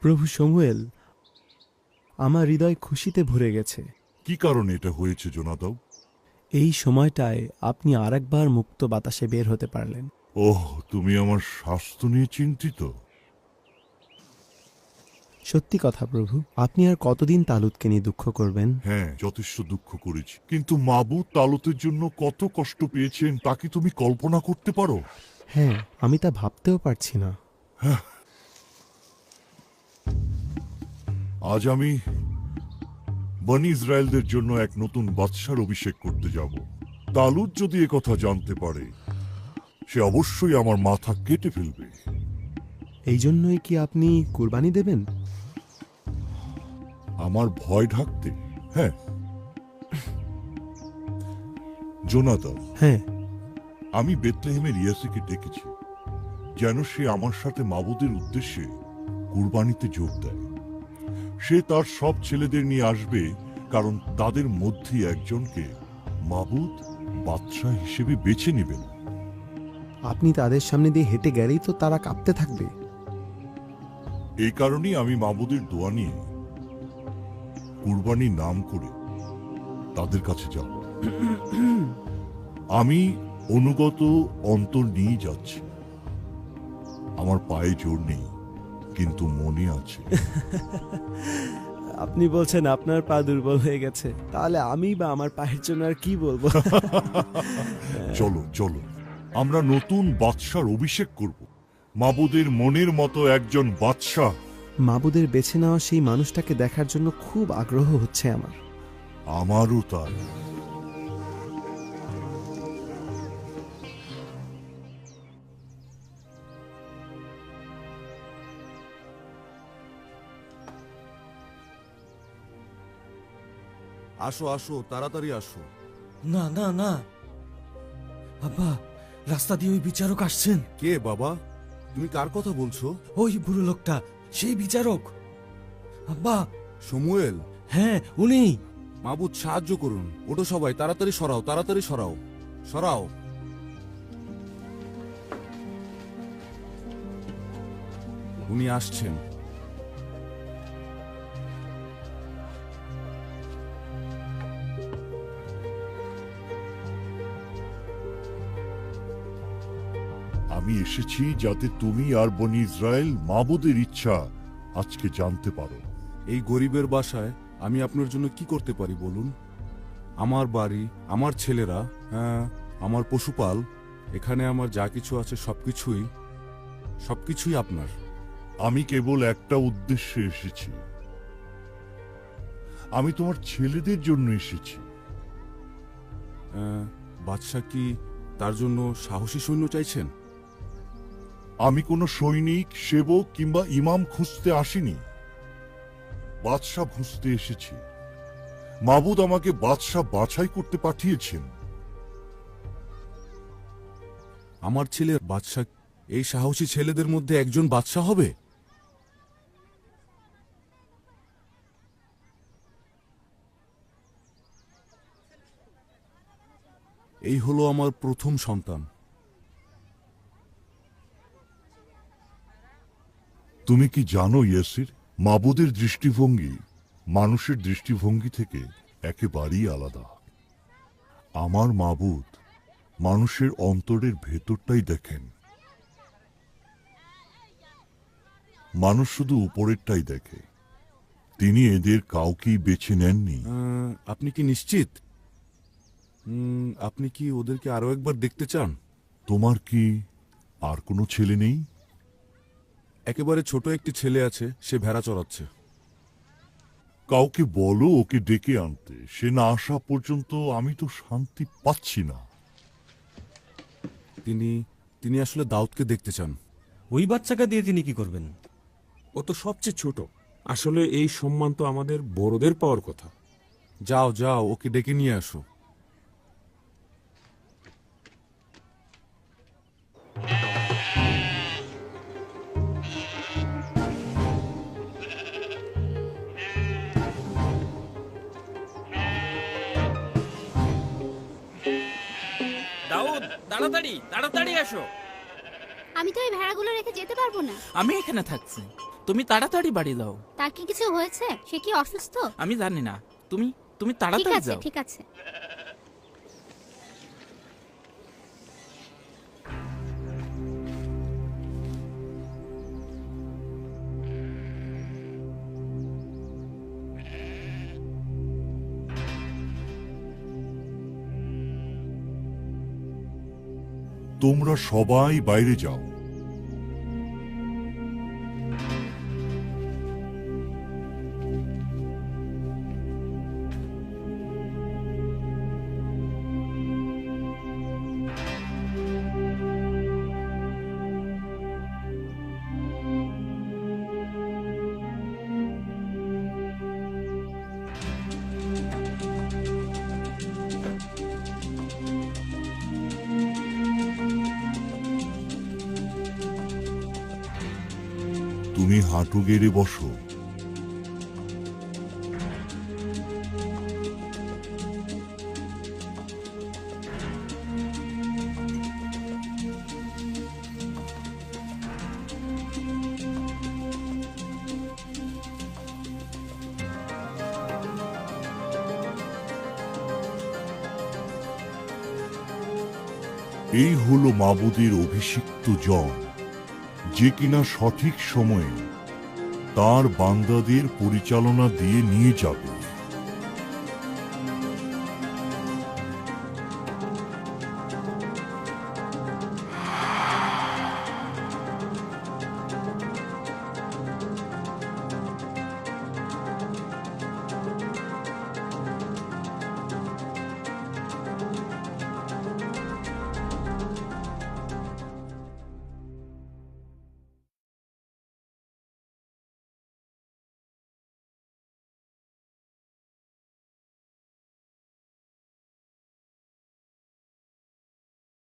প্রভু শমূয়েল, আমার হৃদয় খুশিতে ভরে গেছে। কি কারণে এটা হয়েছে জোনাদাব? এই সময়টায় আপনি আরেকবার মুক্ত বাতাসে বের হতে পারলেন। ওহ, তুমি আমার স্বাস্থ্য নিয়ে চিন্তিত? সত্যি কথা প্রভু, আপনি আর কতদিন তালুতকে নিয়ে দুঃখ করবেন? হ্যাঁ, যথেষ্ট দুঃখ করেছি, কিন্তু মাবুদ তালুতের জন্য কত কষ্ট পেয়েছেন তা কি তুমি কল্পনা করতে পারো? হ্যাঁ, আমি তা ভাবতেও পারছি না। আজ আমি বনি ইসরায়েলদের জন্য এক নতুন বাদশার অভিষেক করতে যাব। তালুত যদি একথা জানতে পারে, সে অবশ্যই আমার মাথা কেটে ফেলবে। এই জন্যই কি আপনি কুরবানি দেবেন? আমার ভয় ঢাকতে? হ্যাঁ। জোনাথন, হ্যাঁ, আমি বেথলেহেমের ইয়াসিকে ডেকেছি যেন সে আমার সাথে মাবুদের উদ্দেশ্যে কুরবানিতে যোগ দেয়। সে তার সব ছেলেদের নিয়ে আসবে, কারণ তাদের মধ্যে একজনকে মাবুদ বাদশাহ হিসেবে বেছে নেবেন। আপনি তাদের সামনে দিয়ে হেঁটে গেলেই তো তারা কাঁপতে থাকবে। এই কারণেই আমি মাবুদের দোয়া নিয়ে কুরবানির নাম করে তাদের কাছে যাব। আমি অনুগত অন্তর নিয়ে যাচ্ছি। আমার পায়ে জোর নেই, কিন্তু মনে আছে। আপনি বলছেন আপনার পা দুর্বল হয়ে গেছে, তাহলে আমি বা আমার পায়ের জন্য আর কি বলবো? চলো চলো, আমরা নতুন বাদশার অভিষেক করব। মাবুদের মনের মতো একজন বাদশাহ। মাবুদের বেছে নেওয়া সেই মানুষটাকে দেখার জন্য খুব আগ্রহ হচ্ছে আমার। আমারও তাই। আসো আসো, তাড়াতাড়ি আসো। না না না, আব্বা, রাস্তা দিয়ে ওই বিচারক আসছেন। কে বাবা? তুমি কার কথা বলছো? ওই বুড়ো লোকটা, সেই বিচারক। আব্বা। সমুয়েল? হ্যাঁ, উনি। মাবুদ, সাহায্য করুন। ওঠো সবাই, তাড়াতাড়ি সরাও, তাড়াতাড়ি সরাও, সরাও। উনি আসছেন। আমি এসেছি যাতে তুমি আর বনি ইসরায়েল মাবুদের ইচ্ছা আজকে জানতে পারো। এই গরিবের বাসায় আমি আপনার জন্য কি করতে পারি বলুন? আমার বাড়ি, আমার ছেলেরা, হ্যাঁ, আমার পশুপাল, এখানে আমার যা কিছু আছে সবকিছুই আপনার। আমি কেবল একটা উদ্দেশ্যে এসেছি। আমি তোমার ছেলেদের জন্য এসেছি। বাদশা কি তার জন্য সাহসী সৈন্য চাইছেন? আমি কোনো সৈনিক, সেবক কিংবা ইমাম খুঁজতে আসিনি, বাদশা খুঁজতে এসেছি। মাবুদ আমাকে বাদশা বাছাই করতে পাঠিয়েছেন। আমার ছেলে বাদশা, এই সাহসী ছেলেদের মধ্যে একজন বাদশা হবে? এই হলো আমার প্রথম সন্তান। তুমি কি জানো ইয়াসির, মাবুদের দৃষ্টিভঙ্গি মানুষের দৃষ্টিভঙ্গি থেকে একেবারেই আলাদা। আমার মাবুদ মানুষের অন্তরের ভেতরটাই দেখেন। মানুষ শুধু উপরেরটাই দেখে। তিনি এদের কাউকেই বেছে নেননি। আপনি কি নিশ্চিত? আপনি কি ওদেরকে আরো একবার দেখতে চান? তোমার কি আর কোনো ছেলে নেই? একেবারে ছোট একটি ছেলে আছে, সে ভেড়া চড়াচ্ছে। কাউকে বলো ওকে ডেকে আনতে। সে না আসা পর্যন্ত আমি তো শান্তি পাচ্ছি না। তিনি আসলে দাউদকে দেখতে চান। ওই বাচ্চাকে দিয়ে তিনি কি করবেন? ও তো সবচেয়ে ছোট। আসলে এই সম্মান তো আমাদের বড়দের পাওয়ার কথা। যাও যাও, ওকে ডেকে নিয়ে আসো। দাউদ, তাড়াতাড়ি তাড়াতাড়ি আসো। আমি তো এই ভেড়াগুলো রেখে যেতে পারবো না। আমি এখানে থাকছি, তুমি তাড়াতাড়ি বাড়ি দাও। তার কি কিছু হয়েছে? সে কি অসুস্থ? আমি জানি না, তুমি ঠিক তাড়াতাড়ি আছে, যাও। ঠিক আছে। তোমরা সবাই বাইরে যাও। তুমি হাঁটু গেড়ে বসো। এই হলো মাবুদের অভিষিক্ত জন, যে কিনা সঠিক সময়ে তার বান্দাদের পরিচালনা দিয়ে নিয়ে যাবে।